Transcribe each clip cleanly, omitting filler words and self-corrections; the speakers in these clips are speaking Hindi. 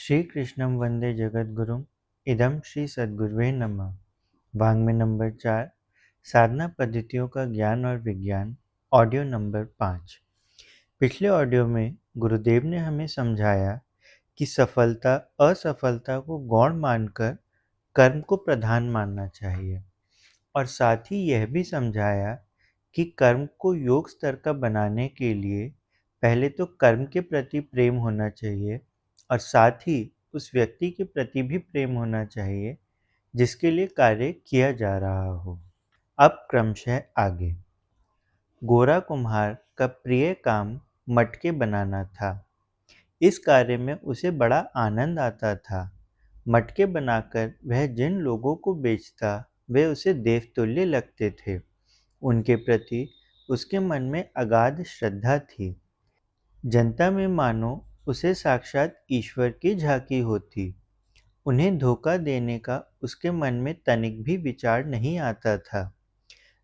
श्रीकृष्णं वन्दे जगद्गुरुम् इदं श्री सद्गुरुवे नमः। वाङ्मय नंबर 4 साधना पद्धतियों का ज्ञान और विज्ञान ऑडियो नंबर 5। पिछले ऑडियो में गुरुदेव ने हमें समझाया कि सफलता असफलता को गौण मानकर कर्म को प्रधान मानना चाहिए और साथ ही यह भी समझाया कि कर्म को योग स्तर का बनाने के लिए पहले तो कर्म के प्रति प्रेम होना चाहिए और साथ ही उस व्यक्ति के प्रति भी प्रेम होना चाहिए जिसके लिए कार्य किया जा रहा हो। अब क्रमशः आगे। गोरा कुम्हार का प्रिय काम मटके बनाना था। इस कार्य में उसे बड़ा आनंद आता था। मटके बनाकर वह जिन लोगों को बेचता वे उसे देवतुल्य लगते थे। उनके प्रति उसके मन में अगाध श्रद्धा थी। जनता में मानो उसे साक्षात ईश्वर की झांकी होती। उन्हें धोखा देने का उसके मन में तनिक भी विचार नहीं आता था।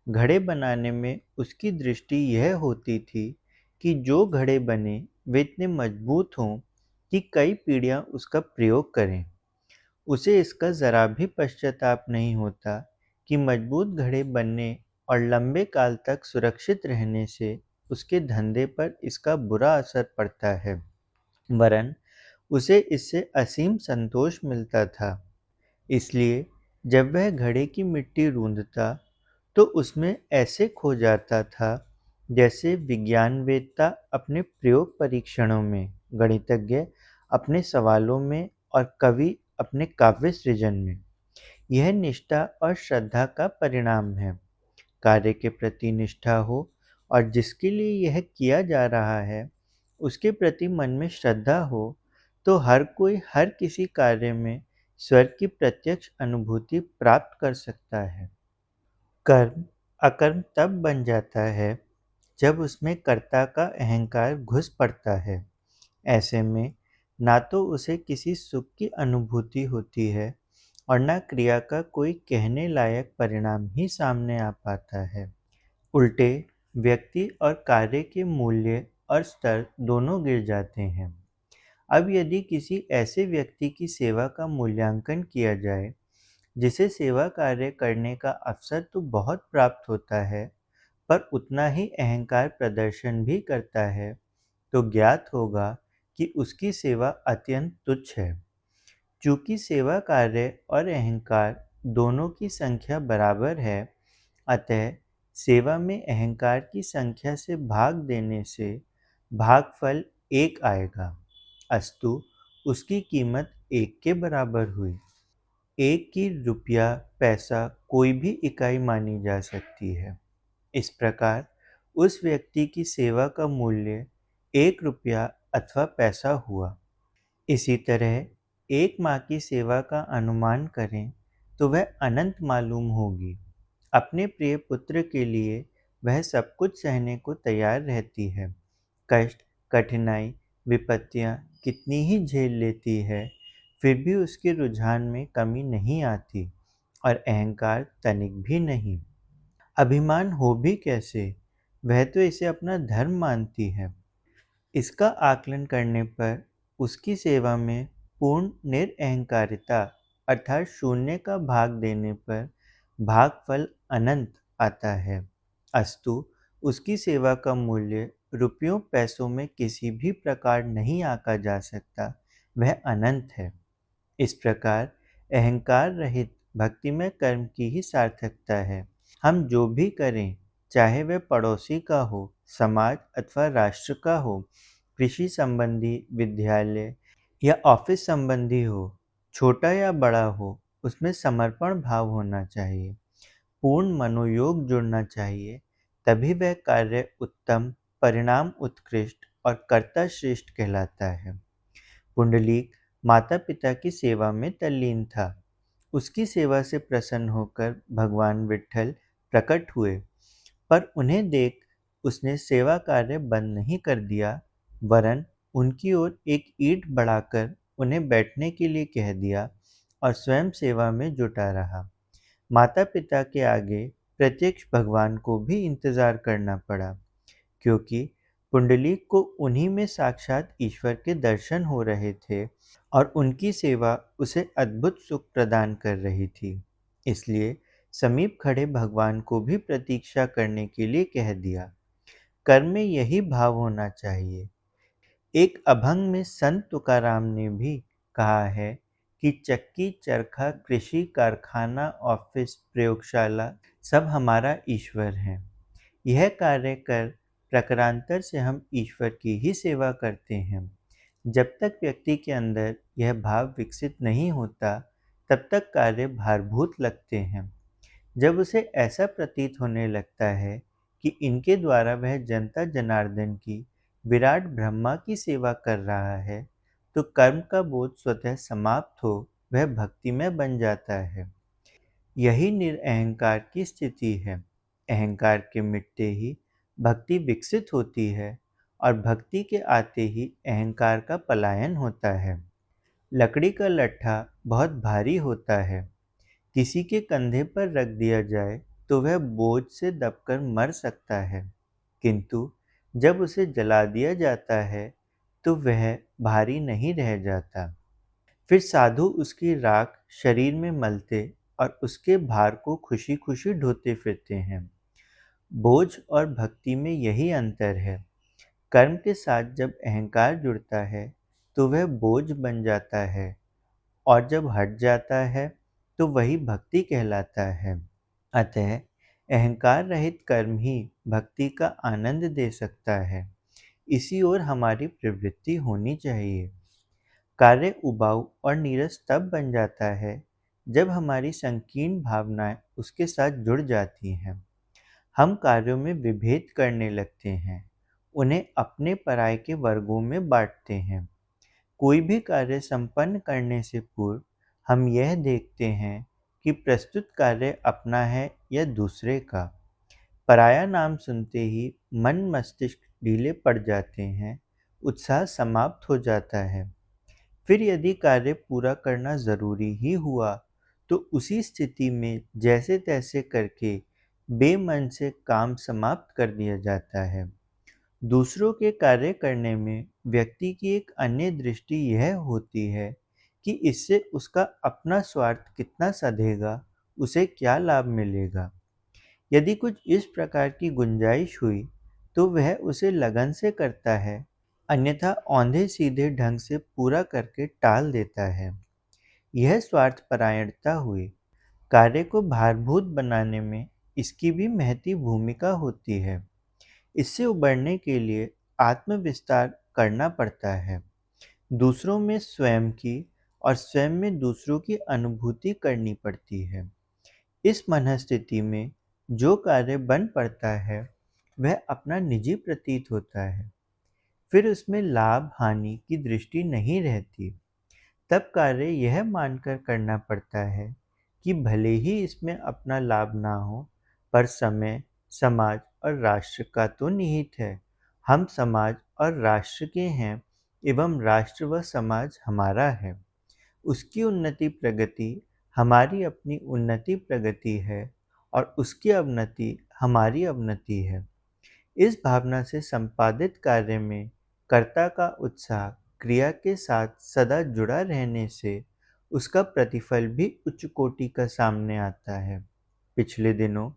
घड़े बनाने में उसकी दृष्टि यह होती थी कि जो घड़े बने वे इतने मजबूत हों कि कई पीढ़ियां उसका प्रयोग करें। उसे इसका जरा भी पश्चाताप नहीं होता कि मजबूत घड़े बनने और लंबे काल तक सुरक्षित रहने से उसके धंधे पर इसका बुरा असर पड़ता है, वरन उसे इससे असीम संतोष मिलता था। इसलिए जब वह घड़े की मिट्टी रूंधता तो उसमें ऐसे खो जाता था जैसे विज्ञानवेत्ता अपने प्रयोग परीक्षणों में, गणितज्ञ अपने सवालों में और कवि अपने काव्य सृजन में। यह निष्ठा और श्रद्धा का परिणाम है। कार्य के प्रति निष्ठा हो और जिसके लिए यह किया जा रहा है उसके प्रति मन में श्रद्धा हो तो हर कोई हर किसी कार्य में स्वर्ग की प्रत्यक्ष अनुभूति प्राप्त कर सकता है। कर्म अकर्म तब बन जाता है जब उसमें कर्ता का अहंकार घुस पड़ता है। ऐसे में ना तो उसे किसी सुख की अनुभूति होती है और न क्रिया का कोई कहने लायक परिणाम ही सामने आ पाता है। उल्टे व्यक्ति और कार्य के मूल्य और स्तर दोनों गिर जाते हैं। अब यदि किसी ऐसे व्यक्ति की सेवा का मूल्यांकन किया जाए जिसे सेवा कार्य करने का अवसर तो बहुत प्राप्त होता है पर उतना ही अहंकार प्रदर्शन भी करता है, तो ज्ञात होगा कि उसकी सेवा अत्यंत तुच्छ है। चूँकि सेवा कार्य और अहंकार दोनों की संख्या बराबर है, अतः सेवा में अहंकार की संख्या से भाग देने से भागफल 1 आएगा, अस्तु उसकी कीमत 1 के बराबर हुई। 1 की रुपया पैसा कोई भी इकाई मानी जा सकती है। इस प्रकार उस व्यक्ति की सेवा का मूल्य 1 रुपया अथवा पैसा हुआ। इसी तरह एक माँ की सेवा का अनुमान करें तो वह अनंत मालूम होगी। अपने प्रिय पुत्र के लिए वह सब कुछ सहने को तैयार रहती है। कष्ट, कठिनाई, विपत्तियाँ कितनी ही झेल लेती है, फिर भी उसके रुझान में कमी नहीं आती और अहंकार तनिक भी नहीं। अभिमान हो भी कैसे, वह तो इसे अपना धर्म मानती है। इसका आकलन करने पर उसकी सेवा में पूर्ण निरअहंकारिता अर्थात शून्य का भाग देने पर भागफल अनंत आता है, अस्तु उसकी सेवा का मूल्य रुपयों पैसों में किसी भी प्रकार नहीं आंका जा सकता, वह अनंत है। इस प्रकार अहंकार रहित भक्तिमय कर्म की ही सार्थकता है। हम जो भी करें, चाहे वह पड़ोसी का हो, समाज अथवा राष्ट्र का हो, कृषि संबंधी, विद्यालय या ऑफिस संबंधी हो, छोटा या बड़ा हो, उसमें समर्पण भाव होना चाहिए, पूर्ण मनोयोग जुड़ना चाहिए, तभी वह कार्य उत्तम, परिणाम उत्कृष्ट और कर्ता श्रेष्ठ कहलाता है। पुंडलीक माता पिता की सेवा में तल्लीन था। उसकी सेवा से प्रसन्न होकर भगवान विट्ठल प्रकट हुए, पर उन्हें देख उसने सेवा कार्य बंद नहीं कर दिया, वरन उनकी ओर एक ईंट बढ़ाकर उन्हें बैठने के लिए कह दिया और स्वयं सेवा में जुटा रहा। माता पिता के आगे प्रत्यक्ष भगवान को भी इंतजार करना पड़ा, क्योंकि पुंडलीक को उन्हीं में साक्षात ईश्वर के दर्शन हो रहे थे और उनकी सेवा उसे अद्भुत सुख प्रदान कर रही थी। इसलिए समीप खड़े भगवान को भी प्रतीक्षा करने के लिए कह दिया। कर्म में यही भाव होना चाहिए। एक अभंग में संत तुकाराम ने भी कहा है कि चक्की, चरखा, कृषि, कारखाना, ऑफिस, प्रयोगशाला सब हमारा ईश्वर है। यह कार्य कर प्रकारांतर से हम ईश्वर की ही सेवा करते हैं। जब तक व्यक्ति के अंदर यह भाव विकसित नहीं होता, तब तक कार्य भारभूत लगते हैं। जब उसे ऐसा प्रतीत होने लगता है कि इनके द्वारा वह जनता जनार्दन की विराट ब्रह्मा की सेवा कर रहा है, तो कर्म का बोध स्वतः समाप्त हो वह भक्तिमय बन जाता है। यही निरअहंकार की स्थिति है। अहंकार के मिटते ही भक्ति विकसित होती है और भक्ति के आते ही अहंकार का पलायन होता है। लकड़ी का लट्ठा बहुत भारी होता है। किसी के कंधे पर रख दिया जाए तो वह बोझ से दबकर मर सकता है, किंतु जब उसे जला दिया जाता है तो वह भारी नहीं रह जाता। फिर साधु उसकी राख शरीर में मलते और उसके भार को खुशी खुशी ढोते फिरते हैं। बोझ और भक्ति में यही अंतर है। कर्म के साथ जब अहंकार जुड़ता है तो वह बोझ बन जाता है, और जब हट जाता है तो वही भक्ति कहलाता है। अतः अहंकार रहित कर्म ही भक्ति का आनंद दे सकता है। इसी ओर हमारी प्रवृत्ति होनी चाहिए। कार्य उबाऊ और नीरस तब बन जाता है जब हमारी संकीर्ण भावनाएं उसके साथ जुड़ जाती हैं। हम कार्यों में विभेद करने लगते हैं, उन्हें अपने पराये के वर्गों में बांटते हैं। कोई भी कार्य संपन्न करने से पूर्व हम यह देखते हैं कि प्रस्तुत कार्य अपना है या दूसरे का। पराया नाम सुनते ही मन मस्तिष्क ढीले पड़ जाते हैं, उत्साह समाप्त हो जाता है। फिर यदि कार्य पूरा करना जरूरी ही हुआ तो उसी स्थिति में जैसे तैसे करके बेमन से काम समाप्त कर दिया जाता है। दूसरों के कार्य करने में व्यक्ति की एक अन्य दृष्टि यह होती है कि इससे उसका अपना स्वार्थ कितना सधेगा, उसे क्या लाभ मिलेगा। यदि कुछ इस प्रकार की गुंजाइश हुई तो वह उसे लगन से करता है, अन्यथा औंधे सीधे ढंग से पूरा करके टाल देता है। यह स्वार्थपरायणता हुई। कार्य को भारभूत बनाने में इसकी भी महती भूमिका होती है। इससे उबरने के लिए आत्मविस्तार करना पड़ता है। दूसरों में स्वयं की और स्वयं में दूसरों की अनुभूति करनी पड़ती है। इस मनःस्थिति में जो कार्य बन पड़ता है वह अपना निजी प्रतीत होता है। फिर उसमें लाभ हानि की दृष्टि नहीं रहती। तब कार्य यह मानकर करना पड़ता है कि भले ही इसमें अपना लाभ ना हो, पर समय, समाज और राष्ट्र का तो निहित है। हम समाज और राष्ट्र के हैं एवं राष्ट्र व समाज हमारा है। उसकी उन्नति प्रगति हमारी अपनी उन्नति प्रगति है और उसकी अवनति हमारी अवनति है। इस भावना से संपादित कार्य में कर्ता का उत्साह क्रिया के साथ सदा जुड़ा रहने से उसका प्रतिफल भी उच्च कोटि का सामने आता है। पिछले दिनों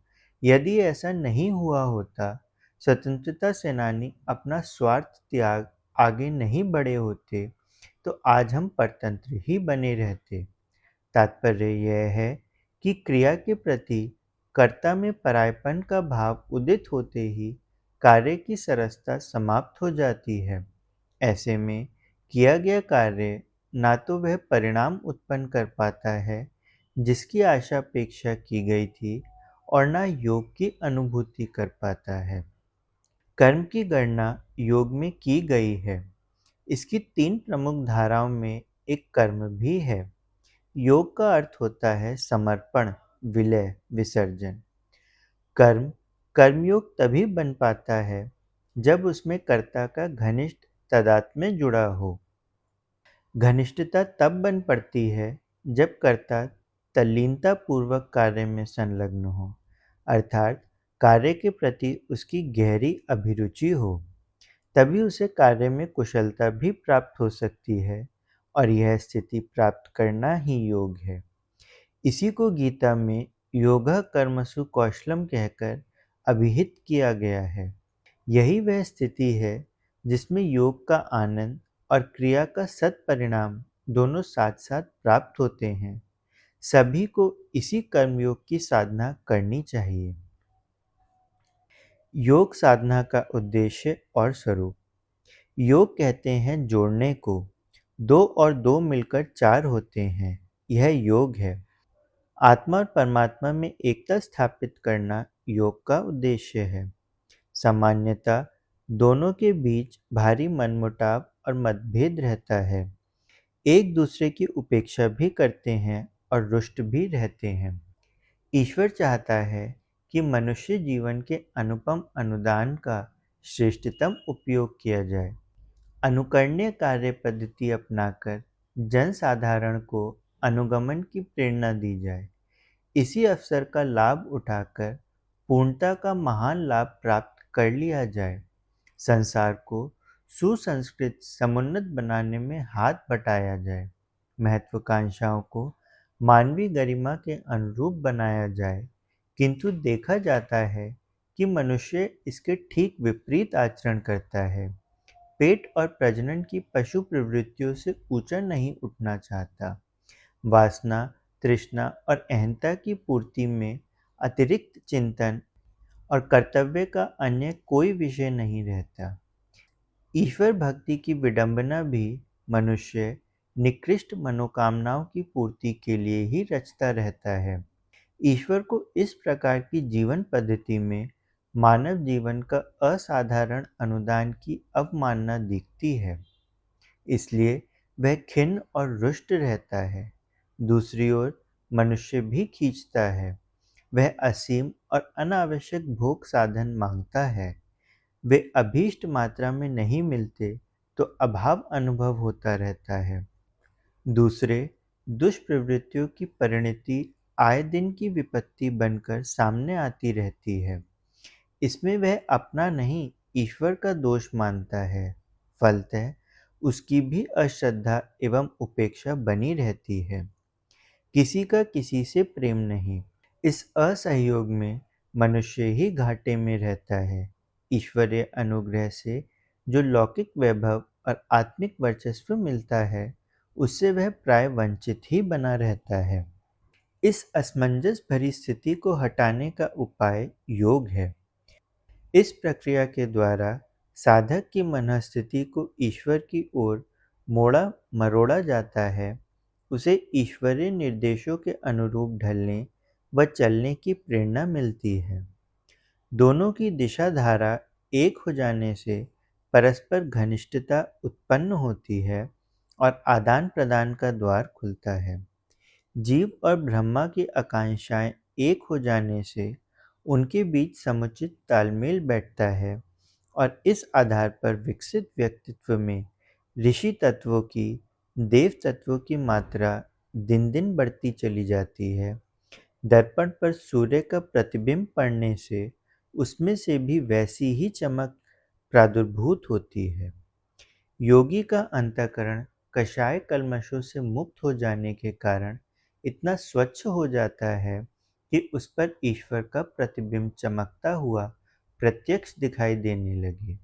यदि ऐसा नहीं हुआ होता, स्वतंत्रता सेनानी अपना स्वार्थ त्याग आगे नहीं बढ़े होते, तो आज हम परतंत्र ही बने रहते। तात्पर्य यह है कि क्रिया के प्रति कर्ता में परायपन का भाव उदित होते ही कार्य की सरसता समाप्त हो जाती है। ऐसे में किया गया कार्य ना तो वह परिणाम उत्पन्न कर पाता है जिसकी आशा अपेक्षा की गई थी, और ना योग की अनुभूति कर पाता है। कर्म की गणना योग में की गई है। इसकी तीन प्रमुख धाराओं में एक कर्म भी है। योग का अर्थ होता है समर्पण, विलय, विसर्जन। कर्म कर्मयोग तभी बन पाता है जब उसमें कर्ता का घनिष्ठ तादात्म्य जुड़ा हो। घनिष्ठता तब बन पड़ती है जब कर्ता तल्लीनता पूर्वक कार्य में संलग्न हो, अर्थात कार्य के प्रति उसकी गहरी अभिरुचि हो। तभी उसे कार्य में कुशलता भी प्राप्त हो सकती है और यह स्थिति प्राप्त करना ही योग है। इसी को गीता में योगः कर्मसु कौशलम कहकर अभिहित किया गया है। यही वह स्थिति है जिसमें योग का आनंद और क्रिया का सत्परिणाम दोनों साथ साथ प्राप्त होते हैं। सभी को इसी कर्मयोग की साधना करनी चाहिए। योग साधना का उद्देश्य और स्वरूप। योग कहते हैं जोड़ने को। 2 और 2 मिलकर 4 होते हैं, यह योग है। आत्मा और परमात्मा में एकता स्थापित करना योग का उद्देश्य है। सामान्यतः दोनों के बीच भारी मनमुटाव और मतभेद रहता है। एक दूसरे की उपेक्षा भी करते हैं और रुष्ट भी रहते हैं। ईश्वर चाहता है कि मनुष्य जीवन के अनुपम अनुदान का श्रेष्ठतम उपयोग किया जाए। अनुकरणीय कार्य पद्धति अपनाकर जनसाधारण को अनुगमन की प्रेरणा दी जाए। इसी अवसर का लाभ उठाकर पूर्णता का महान लाभ प्राप्त कर लिया जाए। संसार को सुसंस्कृत समुन्नत बनाने में हाथ बटाया जाए। महत्वाकांक्षाओं को मानवीय गरिमा के अनुरूप बनाया जाए, किंतु देखा जाता है कि मनुष्य इसके ठीक विपरीत आचरण करता है। पेट और प्रजनन की पशु प्रवृत्तियों से ऊंचा नहीं उठना चाहता। वासना, तृष्णा और अहंता की पूर्ति में अतिरिक्त चिंतन और कर्तव्य का अन्य कोई विषय नहीं रहता। ईश्वर भक्ति की विडंबना भी मनुष्य निकृष्ट मनोकामनाओं की पूर्ति के लिए ही रचता रहता है। ईश्वर को इस प्रकार की जीवन पद्धति में मानव जीवन का असाधारण अनुदान की अवमानना दिखती है, इसलिए वह खिन्न और रुष्ट रहता है। दूसरी ओर मनुष्य भी खींचता है। वह असीम और अनावश्यक भोग साधन मांगता है। वे अभीष्ट मात्रा में नहीं मिलते तो अभाव अनुभव होता रहता है। दूसरे दुष्प्रवृत्तियों की परिणति आए दिन की विपत्ति बनकर सामने आती रहती है। इसमें वह अपना नहीं ईश्वर का दोष मानता है। फलतः उसकी भी अश्रद्धा एवं उपेक्षा बनी रहती है। किसी का किसी से प्रेम नहीं। इस असहयोग में मनुष्य ही घाटे में रहता है। ईश्वरीय अनुग्रह से जो लौकिक वैभव और आत्मिक वर्चस्व मिलता है, उससे वह प्राय वंचित ही बना रहता है। इस असमंजस भरी स्थिति को हटाने का उपाय योग है। इस प्रक्रिया के द्वारा साधक की मनःस्थिति को ईश्वर की ओर मोड़ा मरोड़ा जाता है। उसे ईश्वरीय निर्देशों के अनुरूप ढलने व चलने की प्रेरणा मिलती है। दोनों की दिशा धारा एक हो जाने से परस्पर घनिष्ठता उत्पन्न होती है और आदान प्रदान का द्वार खुलता है। जीव और ब्रह्मा की आकांक्षाएं एक हो जाने से उनके बीच समुचित तालमेल बैठता है और इस आधार पर विकसित व्यक्तित्व में ऋषि तत्वों की, देव तत्वों की मात्रा दिन दिन बढ़ती चली जाती है। दर्पण पर सूर्य का प्रतिबिंब पड़ने से उसमें से भी वैसी ही चमक प्रादुर्भूत होती है। योगी का अंतःकरण कषाय कल्मषों से मुक्त हो जाने के कारण इतना स्वच्छ हो जाता है कि उस पर ईश्वर का प्रतिबिंब चमकता हुआ प्रत्यक्ष दिखाई देने लगे।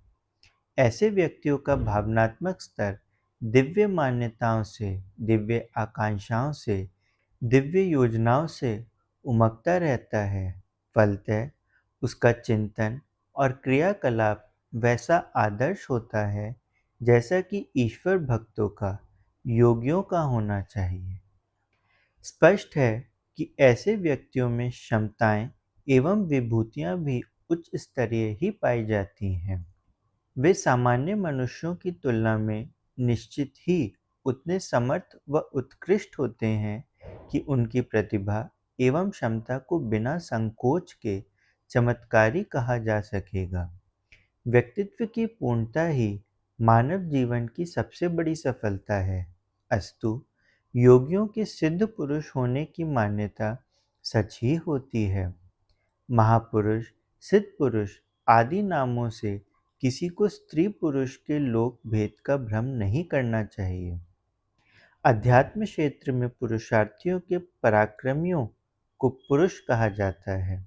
ऐसे व्यक्तियों का भावनात्मक स्तर दिव्य मान्यताओं से, दिव्य आकांक्षाओं से, दिव्य योजनाओं से उमगता रहता है। फलतः उसका चिंतन और क्रियाकलाप वैसा आदर्श होता है जैसा कि ईश्वर भक्तों का, योगियों का होना चाहिए। स्पष्ट है कि ऐसे व्यक्तियों में क्षमताएं एवं विभूतियां भी उच्च स्तरीय ही पाई जाती हैं। वे सामान्य मनुष्यों की तुलना में निश्चित ही उतने समर्थ व उत्कृष्ट होते हैं कि उनकी प्रतिभा एवं क्षमता को बिना संकोच के चमत्कारी कहा जा सकेगा। व्यक्तित्व की पूर्णता ही मानव जीवन की सबसे बड़ी सफलता है। अस्तु योगियों के सिद्ध पुरुष होने की मान्यता सच ही होती है। महापुरुष, सिद्ध पुरुष आदि नामों से किसी को स्त्री पुरुष के लोक भेद का भ्रम नहीं करना चाहिए। अध्यात्म क्षेत्र में पुरुषार्थियों के पराक्रमियों को पुरुष कहा जाता है।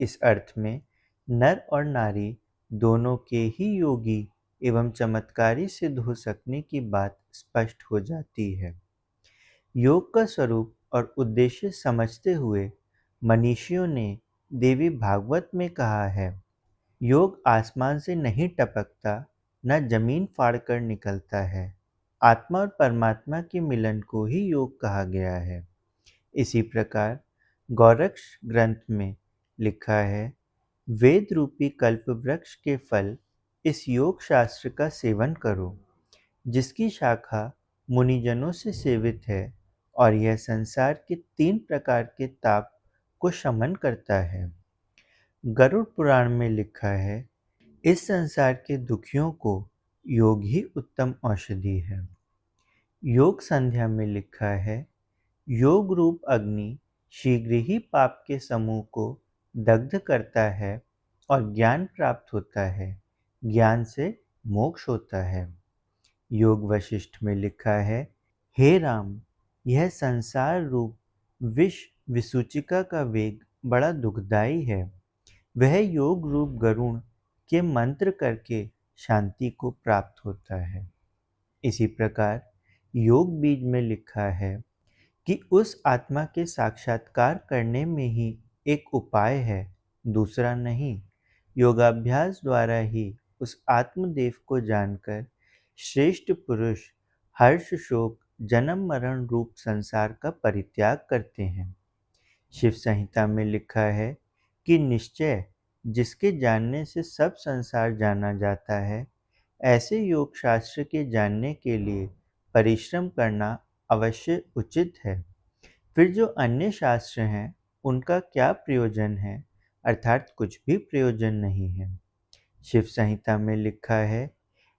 इस अर्थ में नर और नारी दोनों के ही योगी एवं चमत्कारी सिद्ध हो सकने की बात स्पष्ट हो जाती है। योग का स्वरूप और उद्देश्य समझते हुए मनीषियों ने देवी भागवत में कहा है, योग आसमान से नहीं टपकता, न जमीन फाड़कर निकलता है। आत्मा और परमात्मा के मिलन को ही योग कहा गया है। इसी प्रकार गौरक्ष ग्रंथ में लिखा है, वेद रूपी कल्प वृक्ष के फल इस योग शास्त्र का सेवन करो, जिसकी शाखा मुनिजनों से सेवित है और यह संसार के 3 प्रकार के ताप को शमन करता है। गरुड़ पुराण में लिखा है, इस संसार के दुखियों को योग ही उत्तम औषधि है। योग संध्या में लिखा है, योग रूप अग्नि शीघ्र ही पाप के समूह को दग्ध करता है और ज्ञान प्राप्त होता है। ज्ञान से मोक्ष होता है। योग वशिष्ठ में लिखा है, हे राम, यह संसार रूप विष विसूचिका का वेग बड़ा दुखदाई है। वह योग रूप गरुण के मंत्र करके शांति को प्राप्त होता है। इसी प्रकार योग बीज में लिखा है कि उस आत्मा के साक्षात्कार करने में ही एक उपाय है, दूसरा नहीं। योगाभ्यास द्वारा ही उस आत्मदेव को जानकर श्रेष्ठ पुरुष हर्ष शोक जन्म मरण रूप संसार का परित्याग करते हैं। शिव संहिता में लिखा है कि निश्चय जिसके जानने से सब संसार जाना जाता है, ऐसे योग शास्त्र के जानने के लिए परिश्रम करना अवश्य उचित है। फिर जो अन्य शास्त्र हैं, उनका क्या प्रयोजन है, अर्थात कुछ भी प्रयोजन नहीं है। शिव संहिता में लिखा है,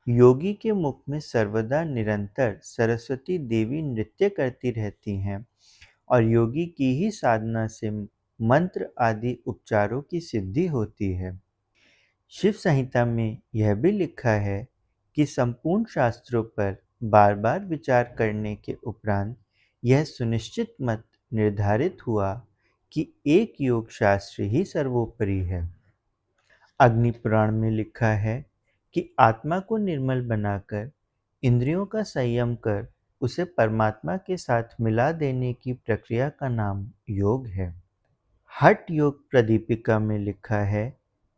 योगी के मुख में सर्वदा निरंतर सरस्वती देवी नृत्य करती रहती हैं और योगी की ही साधना से मंत्र आदि उपचारों की सिद्धि होती है। शिव संहिता में यह भी लिखा है कि संपूर्ण शास्त्रों पर बार बार विचार करने के उपरांत यह सुनिश्चित मत निर्धारित हुआ कि एक योग शास्त्र ही सर्वोपरि है। अग्नि पुराण में लिखा है कि आत्मा को निर्मल बनाकर इंद्रियों का संयम कर उसे परमात्मा के साथ मिला देने की प्रक्रिया का नाम योग है। हठ योग प्रदीपिका में लिखा है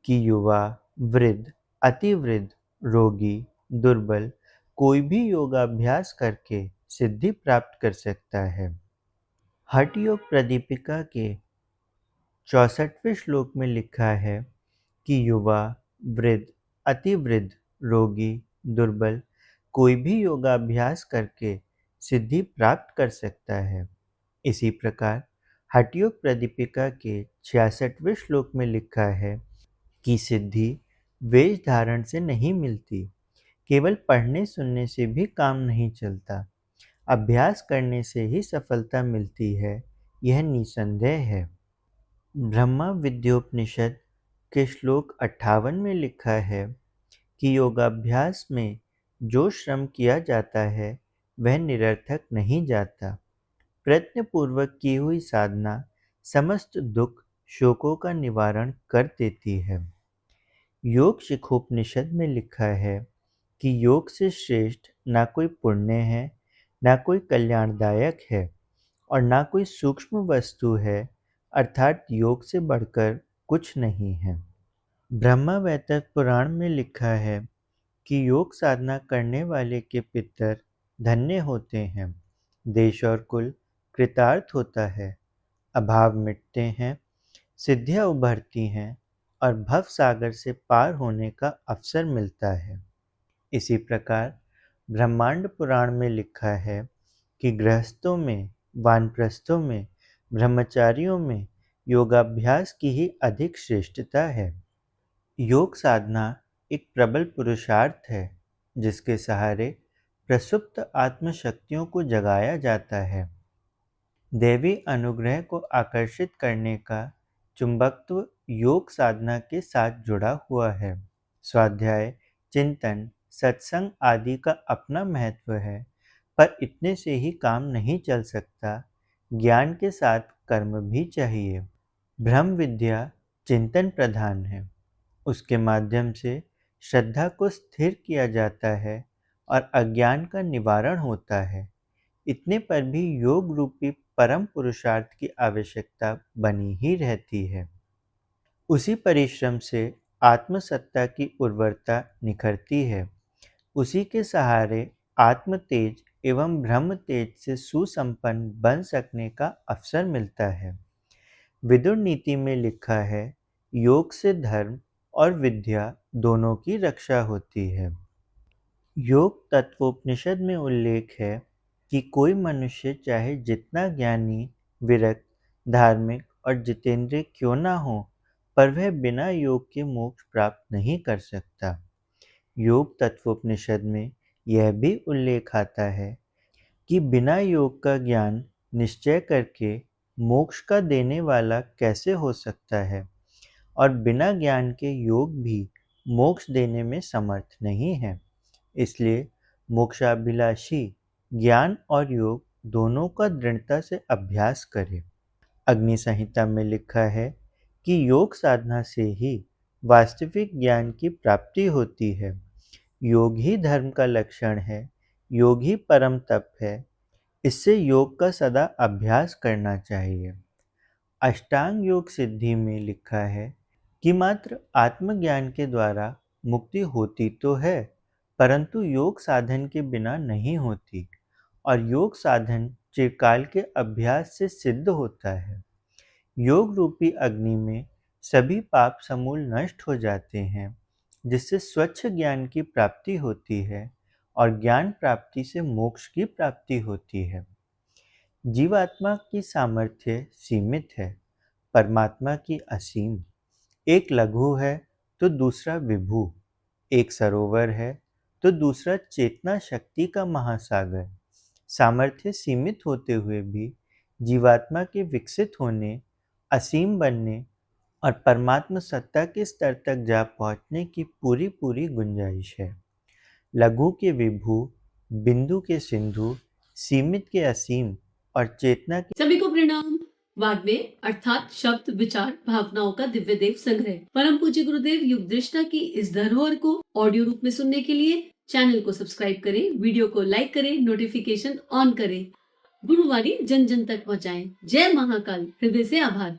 कि युवा, वृद्ध, अतिवृद्ध, रोगी, दुर्बल कोई भी योगाभ्यास करके सिद्धि प्राप्त कर सकता है। हठ योग प्रदीपिका के 64वें श्लोक में लिखा है कि युवा, वृद्ध, अतिवृद्ध, रोगी, दुर्बल कोई भी योगाभ्यास करके सिद्धि प्राप्त कर सकता है। इसी प्रकार हठ योग प्रदीपिका के 66वें श्लोक में लिखा है कि सिद्धि वेश धारण से नहीं मिलती, केवल पढ़ने सुनने से भी काम नहीं चलता, अभ्यास करने से ही सफलता मिलती है, यह निसंदेह है। ब्रह्मा विद्योपनिषद के श्लोक 58 में लिखा है कि योगाभ्यास में जो श्रम किया जाता है वह निरर्थक नहीं जाता। प्रयत्नपूर्वक की हुई साधना समस्त दुख शोकों का निवारण कर देती है। योग शिखोपनिषद में लिखा है कि योग से श्रेष्ठ ना कोई पुण्य है, ना कोई कल्याणदायक है और ना कोई सूक्ष्म वस्तु है, अर्थात योग से बढ़कर कुछ नहीं है। ब्रह्मवैवर्त पुराण में लिखा है कि योग साधना करने वाले के पितर धन्य होते हैं, देश और कुल कृतार्थ होता है, अभाव मिटते हैं, सिद्धियां उभरती हैं और भव सागर से पार होने का अवसर मिलता है। इसी प्रकार ब्रह्मांड पुराण में लिखा है कि गृहस्थों में, वानप्रस्थों में, ब्रह्मचारियों में योगाभ्यास की ही अधिक श्रेष्ठता है। योग साधना एक प्रबल पुरुषार्थ है, जिसके सहारे प्रसुप्त आत्मशक्तियों को जगाया जाता है। दैवी अनुग्रह को आकर्षित करने का चुंबकत्व योग साधना के साथ जुड़ा हुआ है। स्वाध्याय, चिंतन, सत्संग आदि का अपना महत्व है, पर इतने से ही काम नहीं चल सकता, ज्ञान के साथ कर्म भी चाहिए। ब्रह्म विद्या चिंतन प्रधान है। उसके माध्यम से श्रद्धा को स्थिर किया जाता है और अज्ञान का निवारण होता है। इतने पर भी योग रूपी परम पुरुषार्थ की आवश्यकता बनी ही रहती है। उसी परिश्रम से आत्मसत्ता की उर्वरता निखरती है। उसी के सहारे आत्म तेज एवं ब्रह्म तेज से सुसंपन्न बन सकने का अवसर मिलता है। विदुर नीति में लिखा है, योग से धर्म और विद्या दोनों की रक्षा होती है। योग तत्वोपनिषद में उल्लेख है कि कोई मनुष्य चाहे जितना ज्ञानी, विरक्त, धार्मिक और जितेंद्रिय क्यों न हो, पर वह बिना योग के मोक्ष प्राप्त नहीं कर सकता। योग तत्वोपनिषद में यह भी उल्लेख आता है कि बिना योग का ज्ञान निश्चय करके मोक्ष का देने वाला कैसे हो सकता है, और बिना ज्ञान के योग भी मोक्ष देने में समर्थ नहीं है। इसलिए मोक्षाभिलाषी ज्ञान और योग दोनों का दृढ़ता से अभ्यास करे। अग्नि संहिता में लिखा है कि योग साधना से ही वास्तविक ज्ञान की प्राप्ति होती है। योग ही धर्म का लक्षण है, योग ही परम तप है। इससे योग का सदा अभ्यास करना चाहिए। अष्टांग योग सिद्धि में लिखा है कि मात्र आत्मज्ञान के द्वारा मुक्ति होती तो है, परंतु योग साधन के बिना नहीं होती, और योग साधन चिरकाल के अभ्यास से सिद्ध होता है। योग रूपी अग्नि में सभी पाप समूल नष्ट हो जाते हैं, जिससे स्वच्छ ज्ञान की प्राप्ति होती है और ज्ञान प्राप्ति से मोक्ष की प्राप्ति होती है। जीवात्मा की सामर्थ्य सीमित है, परमात्मा की असीम। एक लघु है तो दूसरा विभु, एक सरोवर है तो दूसरा चेतना शक्ति का महासागर। सामर्थ्य सीमित होते हुए भी जीवात्मा के विकसित होने, असीम बनने और परमात्मा सत्ता के स्तर तक जा पहुँचने की पूरी पूरी गुंजाइश है। लघु के विभु, बिंदु के सिंधु, सीमित के असीम और चेतना के। सभी को प्रणाम। वाग्देव अर्थात शब्द, विचार, भावनाओं का दिव्य देव संग्रह परम पूज्य गुरुदेव युग दृष्टा की इस धरोहर को ऑडियो रूप में सुनने के लिए चैनल को सब्सक्राइब करें, वीडियो को लाइक करें, नोटिफिकेशन ऑन करें, गुरुवाणी जन जन तक पहुँचाएं। जय महाकाल। हृदय से आभार।